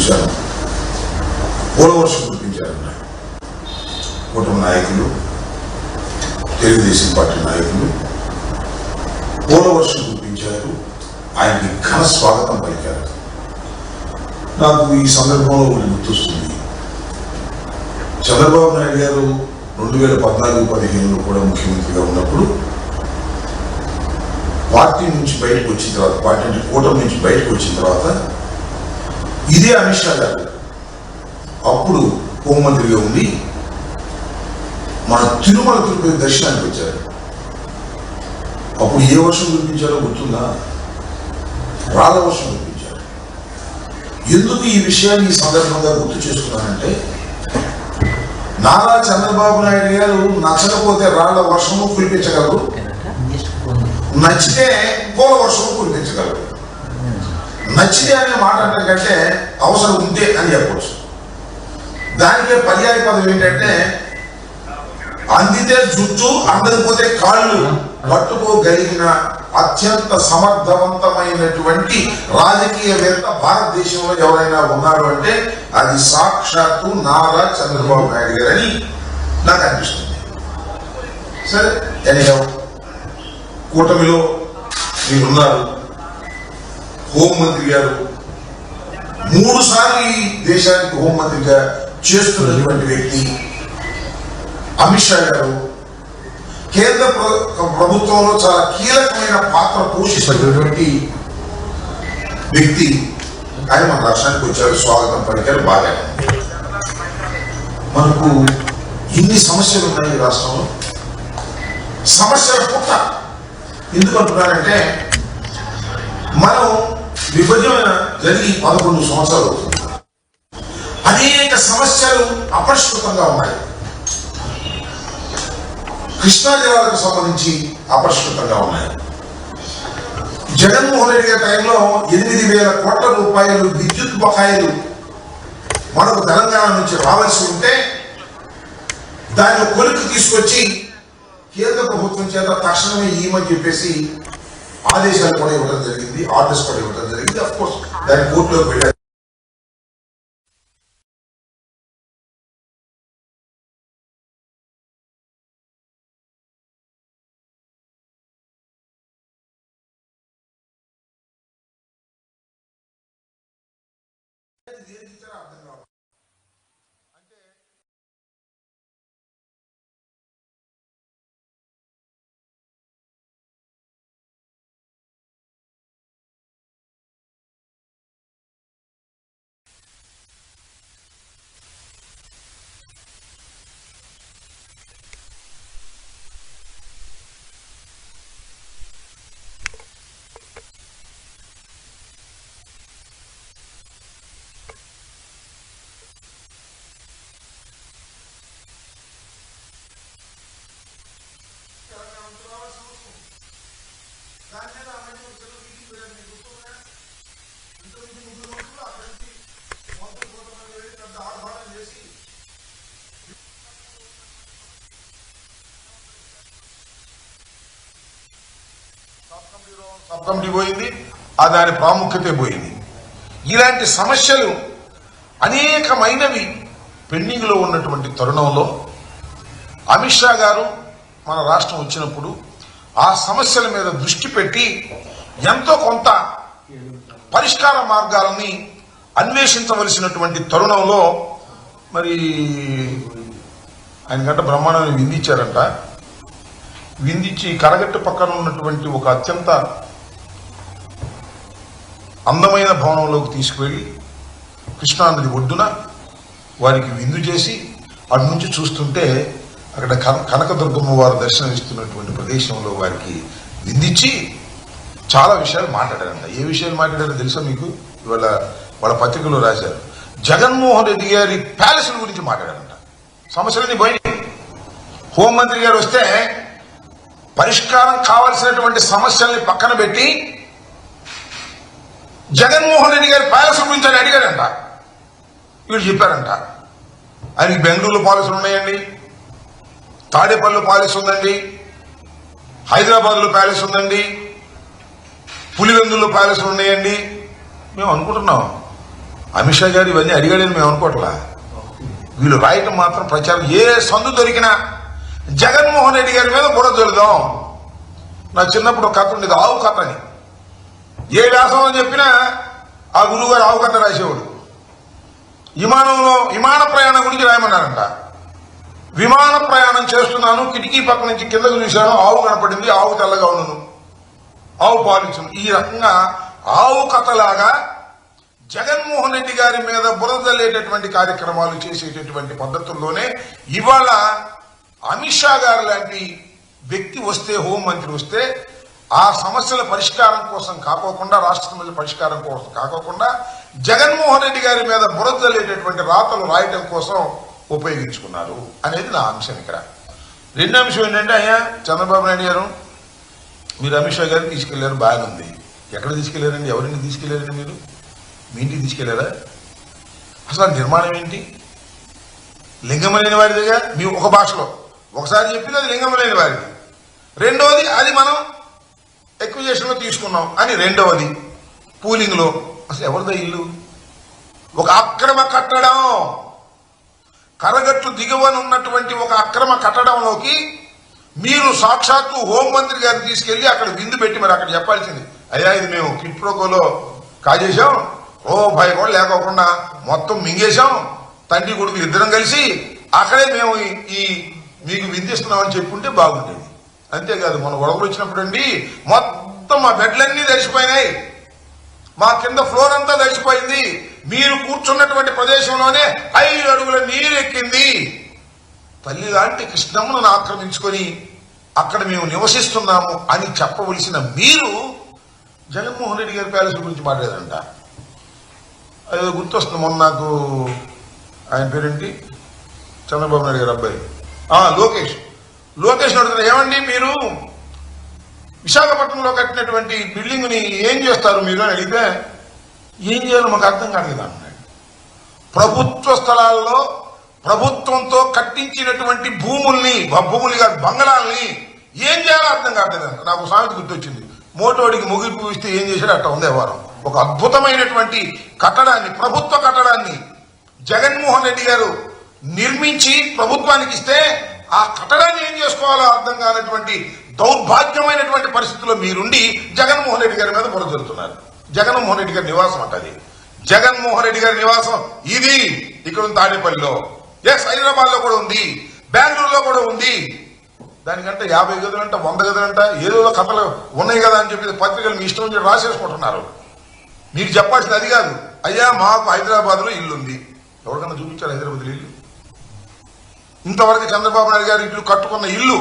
చూశాను. పోలవర్షం కురిపించారన్న కుటుంబ నాయకులు, తెలుగుదేశం పార్టీ నాయకులు పోలవర్షం కురిపించారు. ఆయనకి ఘన స్వాగతం పలికారు. నాకు ఈ సందర్భంలో ఒకటి గుర్తొస్తుంది. చంద్రబాబు నాయుడు గారు 2014-15లో కూడా ముఖ్యమంత్రిగా ఉన్నప్పుడు పార్టీ నుంచి బయటకు వచ్చిన తర్వాత, పార్టీ అంటే కూటమి నుంచి బయటకు వచ్చిన తర్వాత ఇదే అమిత్ షా గారు అప్పుడు హోంమంత్రిగా ఉండి మన తిరుమల తిరుపతి దర్శనానికి వచ్చారు. అప్పుడు ఏ వర్షం కురిపించారో గుర్తుందా? రాళ్ళ వర్షం కురిపించారు. ఎందుకు ఈ విషయాన్ని ఈ సందర్భంగా గుర్తు చేసుకున్నానంటే, నారా చంద్రబాబు నాయుడు గారు నచ్చకపోతే రాళ్ల వర్షము కురిపించగలరు, నచ్చితే పూల వర్షము కురిపించగలరు. నచ్చితే అనే మాట అంటే కంటే అవసరం ఉంటే అని చెప్పవచ్చు. దానికే పర్యాయ పదం ఏంటంటే, అందితే జుట్టు అందకపోతే కాళ్ళు పట్టుకోగలిగిన అత్యంత సమర్థవంతమైనటువంటి రాజకీయవేత్త భారతదేశంలో ఎవరైనా ఉన్నారు అంటే అది సాక్షాత్తు నారా చంద్రబాబు నాయుడు గారని నాకు అనిపిస్తుంది. సరే, ఎనిహౌ కూటమిలో మీరున్నారు. హోంమంత్రి గారు 3 సార్లు ఈ దేశానికి హోంమంత్రిగా చేస్తున్నటువంటి వ్యక్తి అమిత్ షా గారు కేంద్ర ప్రభుత్వంలో చాలా కీలకమైన పాత్ర పోషిస్తున్నటువంటి వ్యక్తి. ఆయన మన రాష్ట్రానికి వచ్చారు, స్వాగతం పలికారు, బాగా. మనకు ఇన్ని సమస్యలు ఉన్నాయి ఈ రాష్ట్రంలో. సమస్యల పుట్ట ఎందుకు అంటున్నారంటే, మనం విభజన జరిగి 11 సంవత్సరాలు అవుతుంది. అనేక సమస్యలు అపరిష్కృతంగా ఉన్నాయి. కృష్ణా జిల్లాలకు సంబంధించి అపరిష్కృతంగా ఉన్నాయి. జగన్మోహన్ రెడ్డి గారి టైంలో 8,000 కోట్ల రూపాయలు విద్యుత్ బకాయిలు మనకు తెలంగాణ నుంచి రావాల్సి ఉంటే దాన్ని కొలిక్కి తీసుకొచ్చి కేంద్ర ప్రభుత్వం చేత తక్షణమే ఇవ్వమని చెప్పేసి ఆదేశాలు కూడా ఇవ్వడం జరిగింది, ఆర్డర్స్ కూడా ఇవ్వడం జరిగింది. అఫ్ కోర్స్ దాన్ని కోర్టులో పెట్టారు. అర్థం కావాలి. అంటే సబ్ కమిటీ పోయింది, దాని ప్రాముఖ్యత పోయింది. ఇలాంటి సమస్యలు అనేకమైనవి పెండింగ్ లో ఉన్నటువంటి తరుణంలో అమిత్ షా గారు మన రాష్ట్రం వచ్చినప్పుడు ఆ సమస్యల మీద దృష్టి పెట్టి ఎంతో కొంత పరిష్కార మార్గాలని అన్వేషించవలసినటువంటి తరుణంలో మరి ఆయన గంట బ్రహ్మాండాన్ని విందించారంట. విందించి కరగట్టు పక్కన ఉన్నటువంటి ఒక అత్యంత అందమైన భవనంలోకి తీసుకువెళ్లి కృష్ణానది ఒడ్డున వారికి విందు చేసి అటు నుంచి చూస్తుంటే అక్కడ కనకదుర్గమ్మ వారు దర్శనం ఇస్తున్నటువంటి ప్రదేశంలో వారికి విందించి చాలా విషయాలు మాట్లాడారంట. ఏ విషయాలు మాట్లాడారో తెలుసా మీకు? ఇవాళ వాళ్ళ పత్రికలో రాశారు. జగన్మోహన్ రెడ్డి గారి ప్యాలెస్ల గురించి మాట్లాడారంట. సమస్యలన్నీ పోయినాయి. హోంమంత్రి గారు వస్తే పరిష్కారం కావాల్సినటువంటి సమస్యల్ని పక్కన పెట్టి జగన్మోహన్ రెడ్డి గారి ప్యాలెస్ గురించి అని అడిగాడంట. వీళ్ళు చెప్పారంట, ఆయనకి బెంగళూరులో పాలసీలు ఉన్నాయండి, తాడేపల్లిలో ప్యాలెస్ ఉందండి, హైదరాబాద్లో ప్యాలెస్ ఉందండి, పులివెందుల్లో ప్యాలెస్లు ఉన్నాయండి. మేము అనుకుంటున్నాం అమిత్ షా గారు ఇవన్నీ అడిగాడని మేము అనుకోవట్లా. వీళ్ళు రాయటం మాత్రం ప్రచారం ఏ సందు దొరికినా జగన్మోహన్ రెడ్డి గారి మీద బుర్ర జల్లుదాం. నా చిన్నప్పుడు ఒక కథ ఉండేది, ఆవు కథ అని. ఏ వ్యాసం చెప్పినా ఆ గురువు గారు ఆవు కథ రాసేవాడు. విమాన ప్రయాణం గురించి రాయమన్నారంట. విమాన ప్రయాణం చేస్తున్నాను, కిటికీ పక్క నుంచి కిందకు చూశాను, ఆవు కనపడింది, ఆవు తెల్లగా ఉన్నాను, ఆవు పాలించను. ఈ రకంగా ఆవు కథలాగా జగన్మోహన్ రెడ్డి గారి మీద బురదలేటటువంటి కార్యక్రమాలు చేసేటటువంటి పద్ధతుల్లోనే ఇవాళ అమిత్ షా గారు లాంటి వ్యక్తి వస్తే, హోంమంత్రి వస్తే, ఆ సమస్యల పరిష్కారం కోసం కాకోకుండా, రాష్ట్ర సమస్యల పరిష్కారం కోసం కాకోకుండా జగన్మోహన్ రెడ్డి గారి మీద బురదలేటటువంటి రాతలు రాయటం కోసం ఉపయోగించుకున్నారు అనేది నా అంశం. ఇక్కడ రెండో అంశం ఏంటంటే, అయ్యా చంద్రబాబు నాయుడు గారు మీరు అమిత్ షా గారిని తీసుకెళ్లారు, బాగానే ఉంది. ఎక్కడ తీసుకెళ్లారండి? ఎవరిని తీసుకెళ్లారండి? మీరు మీ ఇంటికి తీసుకెళ్లారా? అసలు ఆ నిర్మాణం ఏంటి? లింగం లేని వారిదిగా మీ ఒక భాషలో ఒకసారి చెప్పింది అది లింగం లేని వారిది, రెండవది అది మనం ఎక్విజేషన్లో తీసుకున్నాం అని రెండవది, పూలింగ్లో అసలు ఎవరిదా ఇల్లు? ఒక అక్రమ కట్టడం, కరగట్లు దిగువన ఉన్నటువంటి ఒక అక్రమ కట్టడంలోకి మీరు సాక్షాత్తు హోంమంత్రి గారిని తీసుకెళ్లి అక్కడ విందు పెట్టి మరి అక్కడ చెప్పాల్సింది, అయ్యా ఇది మేము కిట్ ప్రోకోలో కాజేశాం, ఓ భయ కూడా లేకోకుండా మొత్తం మింగేశాం, తండ్రి కొడుకు ఇద్దరం కలిసి అక్కడే మేము ఈ మీకు విందిస్తున్నామని చెప్పుంటే బాగుండేది. అంతేకాదు మన గొడవలు వచ్చినప్పుడు అండి మొత్తం మా బెడ్లన్నీ తడిసిపోయినాయి, మా కింద ఫ్లోర్ అంతా తడిసిపోయింది, మీరు కూర్చున్నటువంటి ప్రదేశంలోనే 5 అడుగుల నీరు ఎక్కింది, తల్లి లాంటి కృష్ణమ్మను ఆక్రమించుకొని అక్కడ మేము నివసిస్తున్నాము అని చెప్పవలసిన మీరు జగన్మోహన్ రెడ్డి గారి ప్యాలెస్ గురించి మాట్లాడారంట. అది గుర్తొస్తుంది, మొన్న నాకు ఆయన పేరేంటి, చంద్రబాబు నాయుడు గారు అబ్బాయి లోకేష్ అడుగుతున్నారు, ఏమండి మీరు విశాఖపట్నంలో కట్టినటువంటి బిల్డింగ్ని ఏం చేస్తారు మీరు అని అడిగితే, ఏం చేయాలో మాకు అర్థం కాదు కదా అన్నాడు. ప్రభుత్వ స్థలాల్లో ప్రభుత్వంతో కట్టించినటువంటి భూముల్ని కాదు బంగళాలని ఏం చేయాలో అర్థం కావట్లేదు. నాకు సామెత గుర్తొచ్చింది, మోటోడికి ముగింపు ఇస్తే ఏం చేశాడు అట్లా ఉందే వారం. ఒక అద్భుతమైనటువంటి కట్టడాన్ని, ప్రభుత్వ కట్టడాన్ని జగన్మోహన్ రెడ్డి గారు నిర్మించి ప్రభుత్వానికి ఇస్తే ఆ కట్టడాన్ని ఏం చేసుకోవాలో అర్థం కానటువంటి దౌర్భాగ్యమైనటువంటి పరిస్థితుల్లో మీరుండి జగన్మోహన్ రెడ్డి గారి మీద బుర్ర జరుగుతున్నారు. జగన్మోహన్ రెడ్డి గారి నివాసం అంటది, జగన్మోహన్ రెడ్డి గారి నివాసం ఇది ఇక్కడ ఉంది తాడేపల్లిలో, హైదరాబాద్ లో కూడా ఉంది, బెంగళూరులో కూడా ఉంది. దానికంటే 50 గదులంట 100 గదులంట ఏదో కథలు ఉన్నాయి కదా అని చెప్పి పత్రికలు మీ ఇష్టం నుంచి రాసేసుకుంటున్నారు. మీరు చెప్పాల్సింది అది కాదు, అయ్యా మాకు హైదరాబాద్ లో ఇల్లు ఉంది. ఎవరికన్నా చూపించారు హైదరాబాద్ లో ఇల్లు? ఇంతవరకు చంద్రబాబు నాయుడు గారు ఇల్లు కట్టుకున్న ఇల్లు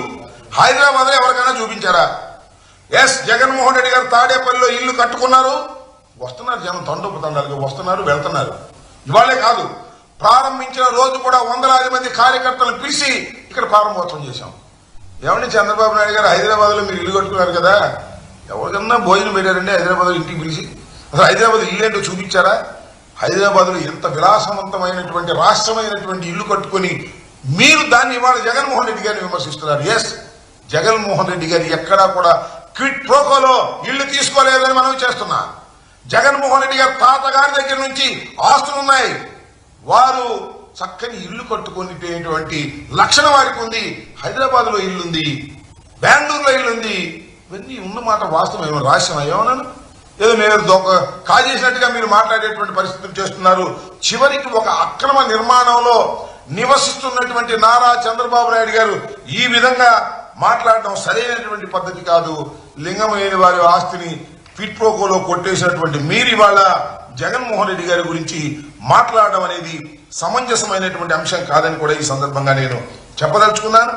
హైదరాబాద్ లో ఎవరికైనా చూపించారా? జగన్మోహన్ రెడ్డి గారు తాడేపల్లిలో ఇల్లు కట్టుకున్నారు, వస్తున్నారు జనం, తండోపతండాలుగా వస్తున్నారు, వెళ్తున్నారు. ఇవాళే కాదు, ప్రారంభించిన రోజు కూడా 100 మంది కార్యకర్తలను పిలిచి ఇక్కడ ప్రారంభోత్సవం చేశాం. ఏమంటే చంద్రబాబు నాయుడు గారు హైదరాబాద్ లో మీరు ఇల్లు కట్టుకున్నారు కదా, ఎవరికన్నా భోజనం పెట్టారండి హైదరాబాద్ లో ఇంటికి పిలిచి? అసలు హైదరాబాద్ ఇల్లు ఏంటో చూపించారా? హైదరాబాద్ లో ఎంత విలాసవంతమైనటువంటి రాష్ట్రమైనటువంటి ఇల్లు కట్టుకుని మీరు దాన్ని ఇవాళ జగన్మోహన్ రెడ్డి గారిని విమర్శిస్తున్నారు. జగన్మోహన్ రెడ్డి గారు ఎక్కడా కూడా క్విట్ ప్రోకోలో ఇల్లు తీసుకోలేదని మనం చేస్తున్నా. జగన్మోహన్ రెడ్డి గారు తాతగారి దగ్గర నుంచి ఆస్తులున్నాయి, వారు చక్కని ఇల్లు కట్టుకునేటువంటి లక్షణం వారికి ఉంది. హైదరాబాద్ లో ఇల్లుంది, బెంగళూరులో ఇల్లుంది. ఇవన్నీ ఉన్నమాట వాస్తవం. ఏమో రహస్యం ఏమన్నాను, ఏదో మీరు కాజేసినట్టుగా మీరు మాట్లాడేటువంటి పరిస్థితులు చేస్తున్నారు. చివరికి ఒక అక్రమ నిర్మాణంలో నివసిస్తున్నటువంటి నారా చంద్రబాబు నాయుడు గారు ఈ విధంగా మాట్లాడడం సరైనటువంటి పద్ధతి కాదు. లింగం లేని వారి ఆస్తిని క్విట్ ప్రోకోలో కొట్టేసినటువంటి మీరు ఇవాళ జగన్మోహన్ రెడ్డి గారి గురించి మాట్లాడడం అనేది సమంజసమైనటువంటి అంశం కాదని కూడా ఈ సందర్భంగా నేను చెప్పదలుచుకున్నాను.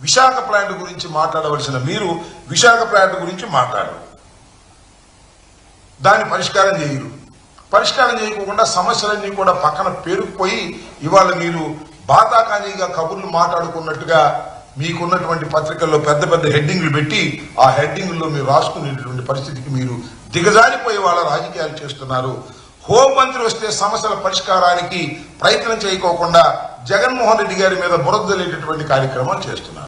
విశాఖ ప్లాంట్ గురించి మాట్లాడవలసిన మీరు విశాఖ ప్లాంట్ గురించి మాట్లాడరు, దాన్ని పరిష్కారం చేయరు. పరిష్కారం చేయకుండా సమస్యలన్నీ కూడా పక్కన పేరుకుపోయి ఇవాళ మీరు బాతాకానీగా కబుర్లు మాట్లాడుకున్నట్టుగా మీకున్నటువంటి పత్రికల్లో పెద్ద పెద్ద హెడ్డింగ్లు పెట్టి ఆ హెడ్డింగ్లో మీరు రాసుకునేటువంటి పరిస్థితికి మీరు దిగజారిపోయి వాళ్ళ రాజకీయాలు చేస్తున్నారు. హోంమంత్రి వస్తే సమస్యల పరిష్కారానికి ప్రయత్నం చేయకోకుండా జగన్మోహన్ రెడ్డి గారి మీద బురదలేటటువంటి కార్యక్రమాలు చేస్తున్నారు.